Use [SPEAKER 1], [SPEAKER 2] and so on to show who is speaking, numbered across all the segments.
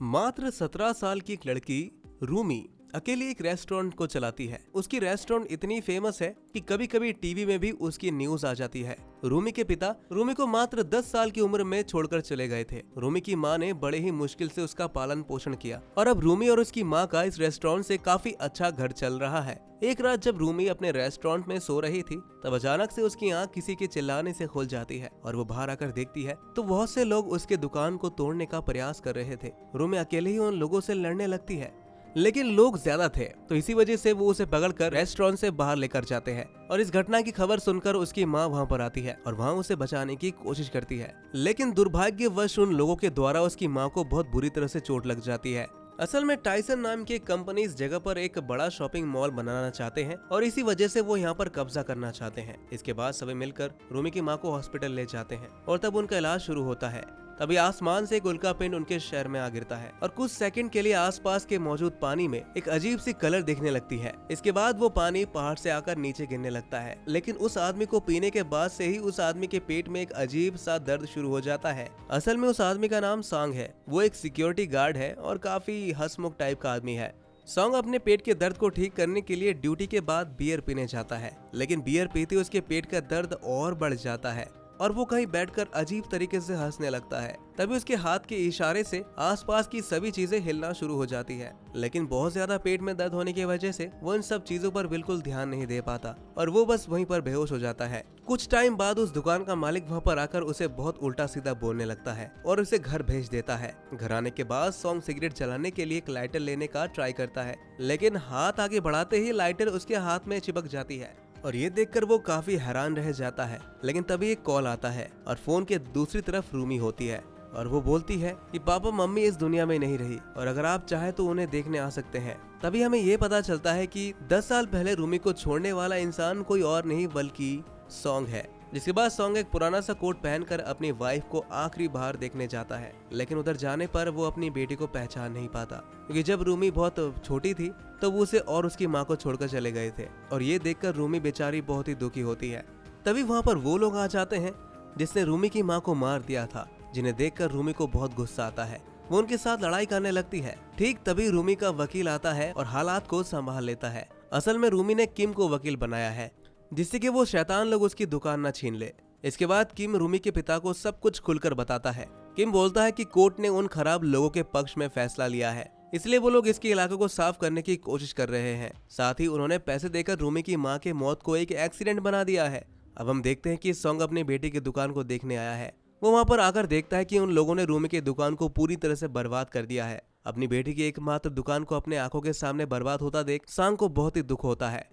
[SPEAKER 1] मात्र 17 साल की एक लड़की रूमी अकेली एक रेस्टोरेंट को चलाती है। उसकी रेस्टोरेंट इतनी फेमस है कि कभी कभी टीवी में भी उसकी न्यूज आ जाती है। रूमी के पिता रूमी को मात्र 10 साल की उम्र में छोड़कर चले गए थे। रूमी की मां ने बड़े ही मुश्किल से उसका पालन पोषण किया और अब रूमी और उसकी मां का इस रेस्टोरेंट से काफी अच्छा घर चल रहा है। एक रात जब रूमी अपने रेस्टोरेंट में सो रही थी, तब अचानक से उसकी आंख किसी के चिल्लाने से खुल जाती है और वो बाहर आकर देखती है तो बहुत से लोग उसके दुकान को तोड़ने का प्रयास कर रहे थे। रूमी अकेले ही उन लोगों से लड़ने लगती है, लेकिन लोग ज्यादा थे तो इसी वजह से वो उसे पकड़कर रेस्टोरेंट से बाहर लेकर जाते हैं। और इस घटना की खबर सुनकर उसकी मां वहां पर आती है और वहां उसे बचाने की कोशिश करती है, लेकिन दुर्भाग्यवश उन लोगों के द्वारा उसकी मां को बहुत बुरी तरह से चोट लग जाती है। असल में टाइसन नाम की कंपनी इस जगह पर एक बड़ा शॉपिंग मॉल बनाना चाहते हैं और इसी वजह से वो यहाँ पर कब्जा करना चाहते हैं। इसके बाद सभी मिलकर रूमी की मां को हॉस्पिटल ले जाते हैं और तब उनका इलाज शुरू होता है। तभी आसमान से एक उल्का पिंड उनके शहर में आ गिरता है और कुछ सेकंड के लिए आसपास के मौजूद पानी में एक अजीब सी कलर दिखने लगती है। इसके बाद वो पानी पहाड़ से आकर नीचे गिरने लगता है, लेकिन उस आदमी को पीने के बाद से ही उस आदमी के पेट में एक अजीब सा दर्द शुरू हो जाता है। असल में उस आदमी का नाम सांग है। वो एक सिक्योरिटी गार्ड है और काफी हंसमुख टाइप का आदमी है। सॉन्ग अपने पेट के दर्द को ठीक करने के लिए ड्यूटी के बाद बियर पीने जाता है, लेकिन बियर पीते उसके पेट का दर्द और बढ़ जाता है और वो कहीं बैठकर अजीब तरीके से हंसने लगता है। तभी उसके हाथ के इशारे से आसपास की सभी चीजें हिलना शुरू हो जाती है, लेकिन बहुत ज्यादा पेट में दर्द होने की वजह से वो इन सब चीजों पर बिल्कुल ध्यान नहीं दे पाता और वो बस वहीं पर बेहोश हो जाता है। कुछ टाइम बाद उस दुकान का मालिक वहाँ पर आकर उसे बहुत उल्टा सीधा बोलने लगता है और उसे घर भेज देता है। घर आने के बाद सॉन्ग सिगरेट जलाने के लिए एक लाइटर लेने का ट्राई करता है, लेकिन हाथ आगे बढ़ाते ही लाइटर उसके हाथ में चिपक जाती है और ये देखकर वो काफी हैरान रह जाता है। लेकिन तभी एक कॉल आता है और फोन के दूसरी तरफ रूमी होती है और वो बोलती है कि पापा मम्मी इस दुनिया में नहीं रही और अगर आप चाहे तो उन्हें देखने आ सकते हैं। तभी हमें ये पता चलता है कि 10 साल पहले रूमी को छोड़ने वाला इंसान कोई और नहीं बल्कि सॉन्ग है। जिसके बाद सॉन्ग एक पुराना सा कोट पहनकर अपनी वाइफ को आखिरी बार देखने जाता है, लेकिन उधर जाने पर वो अपनी बेटी को पहचान नहीं पाता, क्योंकि जब रूमी बहुत छोटी थी तो वो उसे और उसकी माँ को छोड़कर चले गए थे और ये देखकर रूमी बेचारी बहुत ही दुखी होती है। तभी वहाँ पर वो लोग आ जाते हैं जिसने रूमी की माँ को मार दिया था, जिन्हें देखकर रूमी को बहुत गुस्सा आता है। वो उनके साथ लड़ाई करने लगती है। ठीक तभी रूमी का वकील आता है और हालात को संभाल लेता है। असल में रूमी ने किम को वकील बनाया है जिससे कि वो शैतान लोग उसकी दुकान न छीन ले। इसके बाद किम रूमी के पिता को सब कुछ खुलकर बताता है। किम बोलता है कि कोर्ट ने उन खराब लोगों के पक्ष में फैसला लिया है, इसलिए वो लोग इसके इलाके को साफ करने की कोशिश कर रहे हैं। साथ ही उन्होंने पैसे देकर रूमी की माँ के मौत को एक एक्सीडेंट बना दिया है। अब हम देखते हैं कि सॉन्ग अपनी बेटी की दुकान को देखने आया है। वो वहाँ पर आकर देखता है कि उन लोगों ने रूमी की दुकान को पूरी तरह से बर्बाद कर दिया है। अपनी बेटी की एकमात्र दुकान को अपने आंखों के सामने बर्बाद होता देख सांग को बहुत ही दुख होता है,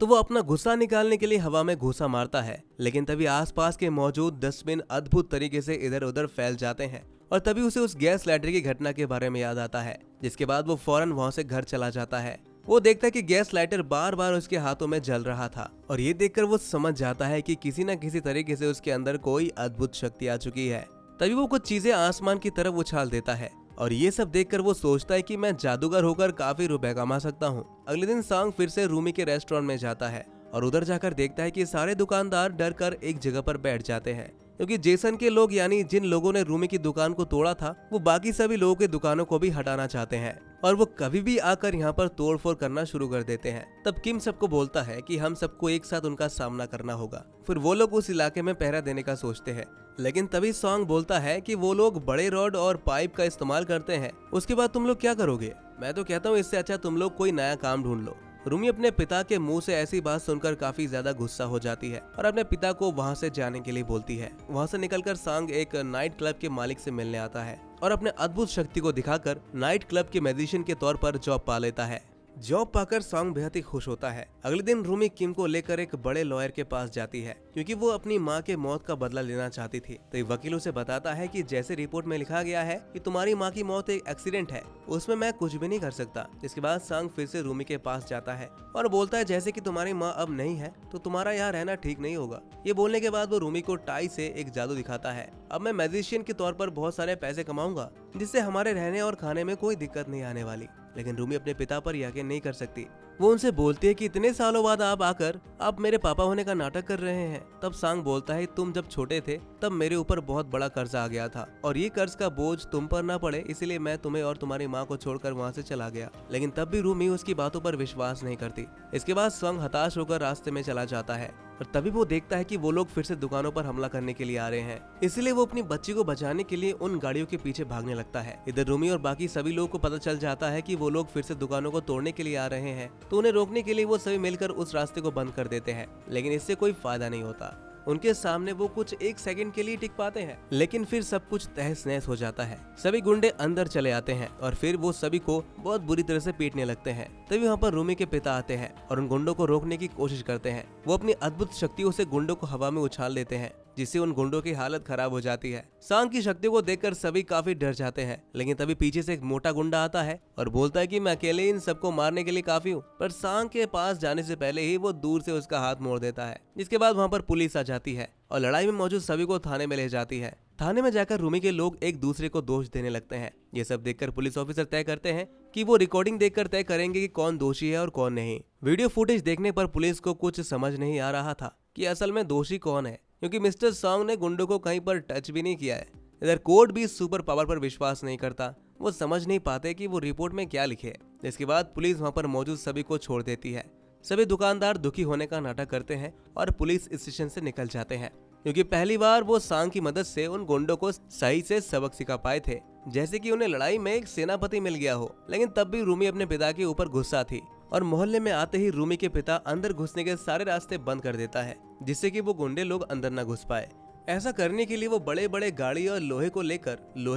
[SPEAKER 1] तो वो अपना गुस्सा निकालने के लिए हवा में घूंसा मारता है। लेकिन तभी आसपास के मौजूद डस्टबिन अद्भुत तरीके से इधर उधर फैल जाते हैं और तभी उसे उस गैस लाइटर की घटना के बारे में याद आता है, जिसके बाद वो फौरन वहां से घर चला जाता है। वो देखता है कि गैस लाइटर बार बार उसके हाथों में जल रहा था और ये देखकर वो समझ जाता है कि किसी न किसी तरीके से उसके अंदर कोई अद्भुत शक्ति आ चुकी है। तभी वो कुछ चीजें आसमान की तरफ उछाल देता है और ये सब देखकर वो सोचता है कि मैं जादूगर होकर काफी रुपए कमा सकता हूँ। अगले दिन सांग फिर से रूमी के रेस्टोरेंट में जाता है और उधर जाकर देखता है कि सारे दुकानदार डर कर एक जगह पर बैठ जाते हैं, क्योंकि जेसन के लोग यानी जिन लोगों ने रूमी की दुकान को तोड़ा था वो बाकी सभी लोगों की दुकानों को भी हटाना चाहते हैं और वो कभी भी आकर यहाँ पर तोड़फोड़ करना शुरू कर देते हैं। तब किम सबको बोलता है कि हम सबको एक साथ उनका सामना करना होगा। फिर वो लोग उस इलाके में पहरा देने का सोचते हैं, लेकिन तभी सॉन्ग बोलता है कि वो लोग बड़े रॉड और पाइप का इस्तेमाल करते हैं। उसके बाद तुम लोग क्या करोगे? मैं तो कहता हूँ इससे अच्छा तुम लोग कोई नया काम ढूंढ लो। रूमी अपने पिता के मुंह से ऐसी बात सुनकर काफी ज्यादा गुस्सा हो जाती है और अपने पिता को वहां से जाने के लिए बोलती है। वहां से निकलकर सांग एक नाइट क्लब के मालिक से मिलने आता है और अपने अद्भुत शक्ति को दिखाकर नाइट क्लब के मैजिशियन के तौर पर जॉब पा लेता है। जॉब पाकर सॉन्ग बेहद ही खुश होता है। अगले दिन रूमी किम को लेकर एक बड़े लॉयर के पास जाती है, क्योंकि वो अपनी माँ के मौत का बदला लेना चाहती थी। तो वकील उसे बताता है कि जैसे रिपोर्ट में लिखा गया है कि तुम्हारी माँ की मौत एक एक्सीडेंट है, उसमें मैं कुछ भी नहीं कर सकता। जिसके बाद सॉन्ग फिर से रूमी के पास जाता है और बोलता है जैसे कि तुम्हारी माँ अब नहीं है तो तुम्हारा यहाँ रहना ठीक नहीं होगा। ये बोलने के बाद वो रूमी को टाई से एक जादू दिखाता है। अब मैं मैजिशियन के तौर पर बहुत सारे पैसे कमाऊंगा, जिससे हमारे रहने और खाने में कोई दिक्कत नहीं आने वाली। लेकिन रूमी अपने पिता पर यकीन नहीं कर सकती। वो उनसे बोलती है कि इतने सालों बाद आप आकर आप मेरे पापा होने का नाटक कर रहे हैं। तब सांग बोलता है तुम जब छोटे थे तब मेरे ऊपर बहुत बड़ा कर्ज आ गया था और ये कर्ज का बोझ तुम पर ना पड़े इसलिए मैं तुम्हें और तुम्हारी माँ को छोड़कर वहाँ से चला गया। लेकिन तब भी रूमी उसकी बातों पर विश्वास नहीं करती। इसके बाद सांग हताश होकर रास्ते में चला जाता है और तभी वो देखता है कि वो लोग फिर से दुकानों पर हमला करने के लिए आ रहे हैं। इसलिए वो अपनी बच्ची को बचाने के लिए उन गाड़ियों के पीछे भागने लगता है। इधर रूमी और बाकी सभी लोगों को पता चल जाता है कि वो लोग फिर से दुकानों को तोड़ने के लिए आ रहे हैं, तो उन्हें रोकने के लिए वो सभी मिलकर उस रास्ते को बंद कर देते हैं। लेकिन इससे कोई फायदा नहीं होता। उनके सामने वो कुछ एक सेकंड के लिए टिक पाते हैं, लेकिन फिर सब कुछ तहस नहस हो जाता है। सभी गुंडे अंदर चले आते हैं और फिर वो सभी को बहुत बुरी तरह से पीटने लगते हैं। तभी वहाँ पर रूमी के पिता आते हैं और उन गुंडों को रोकने की कोशिश करते हैं। वो अपनी अद्भुत शक्तियों से गुंडों को हवा में उछाल देते हैं, जिससे उन गुंडों की हालत खराब हो जाती है। सांग की शक्तियों को देखकर सभी काफी डर जाते हैं, लेकिन तभी पीछे से एक मोटा गुंडा आता है और बोलता है कि मैं अकेले इन सबको मारने के लिए काफी हूँ। पर सांग के पास जाने से पहले ही वो दूर से उसका हाथ मोड़ देता है। जिसके बाद वहाँ पर पुलिस आ जाती है और लड़ाई में मौजूद सभी को थाने में ले जाती है। थाने में जाकर रूमी के लोग एक दूसरे को दोष देने लगते हैं। ये सब देखकर पुलिस ऑफिसर तय करते हैं कि वो रिकॉर्डिंग देखकर तय करेंगे कि कौन दोषी है और कौन नहीं। वीडियो फुटेज देखने पर पुलिस को कुछ समझ नहीं आ रहा था कि असल में दोषी कौन है, क्योंकि मिस्टर सॉन्ग ने गुंडों को कहीं पर टच भी नहीं किया है। इधर कोर्ट भी सुपर पावर पर विश्वास नहीं करता। वो समझ नहीं पाते कि वो रिपोर्ट में क्या लिखे। इसके बाद पुलिस वहाँ पर मौजूद सभी को छोड़ देती है। सभी दुकानदार दुखी होने का नाटक करते हैं और पुलिस स्टेशन से निकल जाते हैं, क्योंकि पहली बार वो सांग की मदद से उन गुंडों को सही से सबक सिखा पाए थे, जैसे कि उन्हें लड़ाई में एक सेनापति मिल गया हो। लेकिन तब भी रूमी अपने पिता के ऊपर गुस्सा थी और मोहल्ले में आते ही रूमी के पिता अंदर घुसने के सारे रास्ते बंद कर देता है, जिससे कि वो गुंडे लोग अंदर न घुस पाए। ऐसा करने के लिए वो बड़े बड़े गाड़ी और लोहे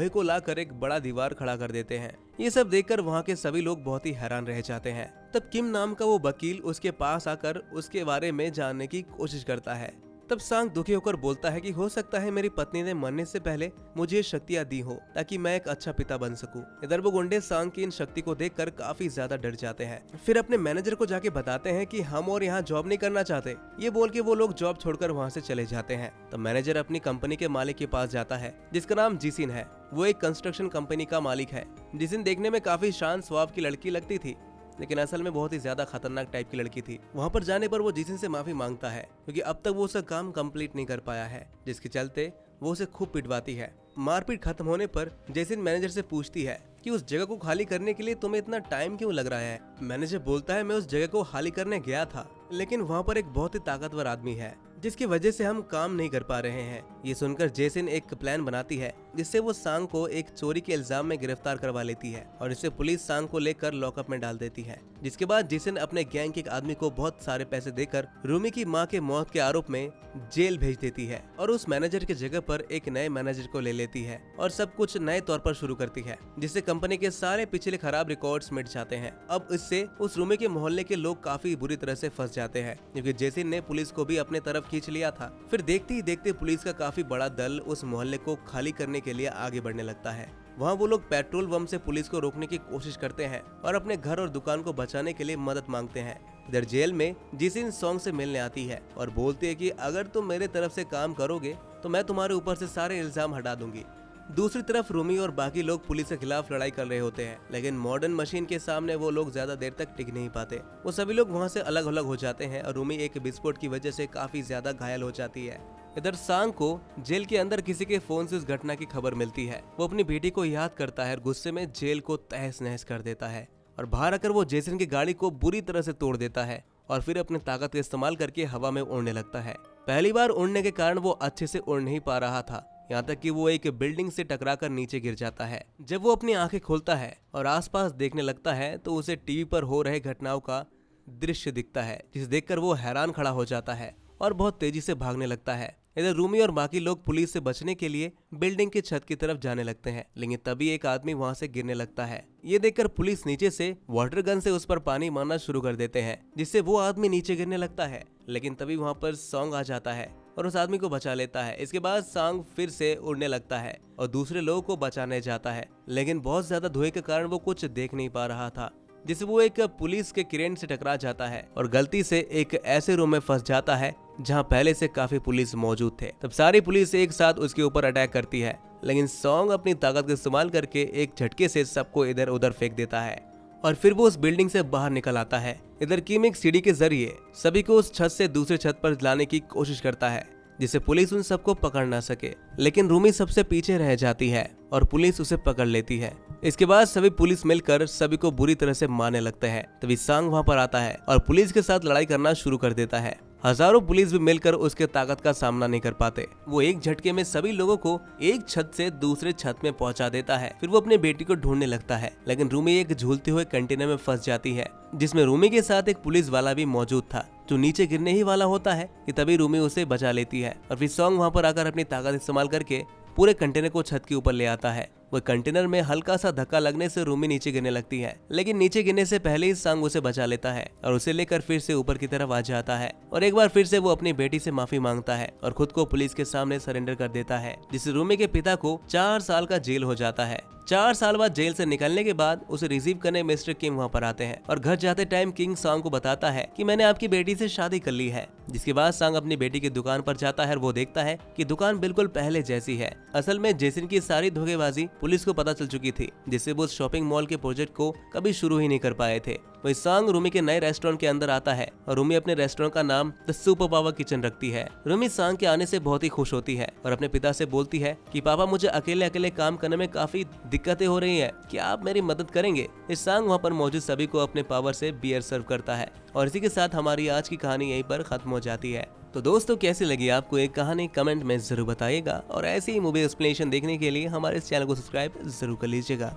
[SPEAKER 1] को लाकर एक बड़ा दीवार खड़ा कर देते हैं। ये सब देखकर वहाँ के सभी लोग बहुत ही हैरान रह जाते हैं। तब किम नाम का वो वकील उसके पास आकर उसके बारे में जानने की कोशिश करता है। तब सांग दुखी होकर बोलता है कि हो सकता है मेरी पत्नी ने मरने से पहले मुझे शक्तियां दी हो ताकि मैं एक अच्छा पिता बन सकूं। इधर वो गुंडे सांग की इन शक्ति को देखकर काफी ज्यादा डर जाते हैं। फिर अपने मैनेजर को जाके बताते हैं कि हम और यहाँ जॉब नहीं करना चाहते। ये बोल के वो लोग जॉब छोड़कर वहाँ से चले जाते हैं। तब मैनेजर अपनी कंपनी के मालिक के पास जाता है, जिसका नाम जिसिन है। वो एक कंस्ट्रक्शन कंपनी का मालिक है। जिसिन देखने में काफी शांत स्वभाव की लड़की लगती थी, लेकिन असल में बहुत ही ज्यादा खतरनाक टाइप की लड़की थी। वहाँ पर जाने पर वो जिसिन से माफी मांगता है, क्योंकि अब तक वो उसका काम कंप्लीट नहीं कर पाया है, जिसके चलते वो उसे खूब पिटवाती है। मारपीट खत्म होने पर जिसिन मैनेजर से पूछती है कि उस जगह को खाली करने के लिए तुम्हें इतना टाइम क्यों लग रहा है। मैनेजर बोलता है मैं उस जगह को खाली करने गया था, लेकिन वहाँ पर एक बहुत ही ताकतवर आदमी है, जिसकी वजह से हम काम नहीं कर पा रहे हैं। ये सुनकर जेसिन एक प्लान बनाती है, जिससे वो सांग को एक चोरी के इल्जाम में गिरफ्तार करवा लेती है और इससे पुलिस सांग को लेकर लॉकअप में डाल देती है। जिसके बाद जेसिन अपने गैंग के एक आदमी को बहुत सारे पैसे देकर रूमी की मां के मौत के आरोप में जेल भेज देती है और उस मैनेजर की जगह पर एक नए मैनेजर को ले लेती है और सब कुछ नए तौर पर शुरू करती है, जिससे कंपनी के सारे पिछले खराब रिकॉर्ड्स मिट जाते हैं। अब इससे उस रूमी के मोहल्ले के लोग काफी बुरी तरह से फंस जाते हैं, क्योंकि जेसिन ने पुलिस को भी अपने तरफ खींच लिया था। फिर देखते ही देखते पुलिस का काफी बड़ा दल उस मोहल्ले को खाली करने के लिए आगे बढ़ने लगता है। वहाँ वो लोग पेट्रोल बम से पुलिस को रोकने की कोशिश करते हैं और अपने घर और दुकान को बचाने के लिए मदद मांगते हैं। इधर जेल में जिसिन सॉन्ग से मिलने आती है और बोलती है कि अगर तुम मेरे तरफ से काम करोगे तो मैं तुम्हारे ऊपर से सारे इल्जाम हटा दूंगी। दूसरी तरफ रूमी और बाकी लोग पुलिस के खिलाफ लड़ाई कर रहे होते हैं, लेकिन मॉडर्न मशीन के सामने वो लोग ज्यादा देर तक टिक नहीं पाते। वो सभी लोग वहाँ से अलग अलग हो जाते हैं और रूमी एक विस्फोट की वजह से काफी ज्यादा घायल हो जाती है। इधर सांग को जेल के अंदर किसी के फोन से उस घटना की खबर मिलती है। वो अपनी बेटी को याद करता है और गुस्से में जेल को तहस नहस कर देता है और बाहर आकर वो जेसन की गाड़ी को बुरी तरह से तोड़ देता है और फिर अपनी ताकत का इस्तेमाल करके हवा में उड़ने लगता है। पहली बार उड़ने के कारण वो अच्छे से उड़ नहीं पा रहा था, यहाँ तक कि वो एक बिल्डिंग से टकराकर नीचे गिर जाता है। जब वो अपनी आंखें खोलता है और आसपास देखने लगता है तो उसे टीवी पर हो रहे घटनाओं का दृश्य दिखता है, जिसे देखकर वो हैरान खड़ा हो जाता है और बहुत तेजी से भागने लगता है। इधर रूमी और बाकी लोग पुलिस से बचने के लिए बिल्डिंग की छत की तरफ जाने लगते हैं, लेकिन तभी एक आदमी वहां से गिरने लगता है। ये देखकर पुलिस नीचे से वाटर गन से उस पर पानी मारना शुरू कर देते हैं, जिससे वो आदमी नीचे गिरने लगता है। लेकिन तभी वहां पर सॉन्ग आ जाता है और उस आदमी को बचा लेता है। इसके बाद सॉन्ग फिर से उड़ने लगता है और दूसरे लोगों को बचाने जाता है, लेकिन बहुत ज्यादा धुएं के कारण वो कुछ देख नहीं पा रहा था, जिससे वो एक पुलिस के क्रेन से टकरा जाता है और गलती से एक ऐसे रूम में फंस जाता है जहां पहले से काफी पुलिस मौजूद थे। तब सारी पुलिस एक साथ उसके ऊपर अटैक करती है, लेकिन सॉन्ग अपनी ताकत का इस्तेमाल करके एक झटके से सबको इधर उधर फेंक देता है और फिर वो उस बिल्डिंग से बाहर निकल आता है। इधर किम एक सीढ़ी के जरिए सभी को उस छत से दूसरे छत पर लाने की कोशिश करता है, जिससे पुलिस उन सबको पकड़ ना सके। लेकिन रूमी सबसे पीछे रह जाती है और पुलिस उसे पकड़ लेती है। इसके बाद सभी पुलिस मिलकर सभी को बुरी तरह से मारने लगते हैं। तभी सांग वहां पर आता है और पुलिस के साथ लड़ाई करना शुरू कर देता है। हजारों पुलिस भी मिलकर उसके ताकत का सामना नहीं कर पाते। वो एक झटके में सभी लोगों को एक छत से दूसरे छत में पहुंचा देता है। फिर वो अपनी बेटी को ढूंढने लगता है, लेकिन रूमी एक झूलते हुए कंटेनर में फंस जाती है, जिसमें रूमी के साथ एक पुलिस वाला भी मौजूद था, जो नीचे गिरने ही वाला होता है कि तभी रूमी उसे बचा लेती है। और फिर सॉन्ग वहां पर आकर अपनी ताकत इस्तेमाल करके पूरे कंटेनर को छत के ऊपर ले आता है। वो कंटेनर में हल्का सा धक्का लगने से रूमी नीचे गिरने लगती है, लेकिन नीचे गिरने से पहले ही सांग उसे बचा लेता है और उसे लेकर फिर से ऊपर की तरफ आ जाता है। और एक बार फिर से वो अपनी बेटी से माफी मांगता है और खुद को पुलिस के सामने सरेंडर कर देता है, जिससे रूमी के पिता को 4 साल का जेल हो जाता है। 4 साल बाद जेल से निकलने के बाद उसे रिसीव करने मिस्टर किम वहाँ पर आते हैं और घर जाते टाइम किंग सांग को बताता है कि मैंने आपकी बेटी से शादी कर ली है। जिसके बाद सांग अपनी बेटी की दुकान पर जाता है और वो देखता है कि दुकान बिल्कुल पहले जैसी है। असल में जेसिन की सारी धोखेबाजी पुलिस को पता चल चुकी थी, जिससे वो शॉपिंग मॉल के प्रोजेक्ट को कभी शुरू ही नहीं कर पाए थे। वही सांग रूमी के नए रेस्टोरेंट के अंदर आता है और रूमी अपने रेस्टोरेंट का नाम द सुपर पावर किचन रखती है। रूमी सांग के आने से बहुत ही खुश होती है और अपने पिता से बोलती है कि पापा मुझे अकेले अकेले काम करने में काफी दिक्कतें हो रही हैं, क्या आप मेरी मदद करेंगे। इस सांग वहाँ पर मौजूद सभी को अपने पावर से बियर सर्व करता है। और इसी के साथ हमारी आज की कहानी यहीं पर खत्म हो जाती है। तो दोस्तों कैसी लगी आपको एक कहानी कमेंट में जरूर बताइएगा और ऐसी ही मूवी एक्सप्लेनेशन देखने के लिए हमारे इस चैनल को सब्सक्राइब जरूर कर लीजिएगा।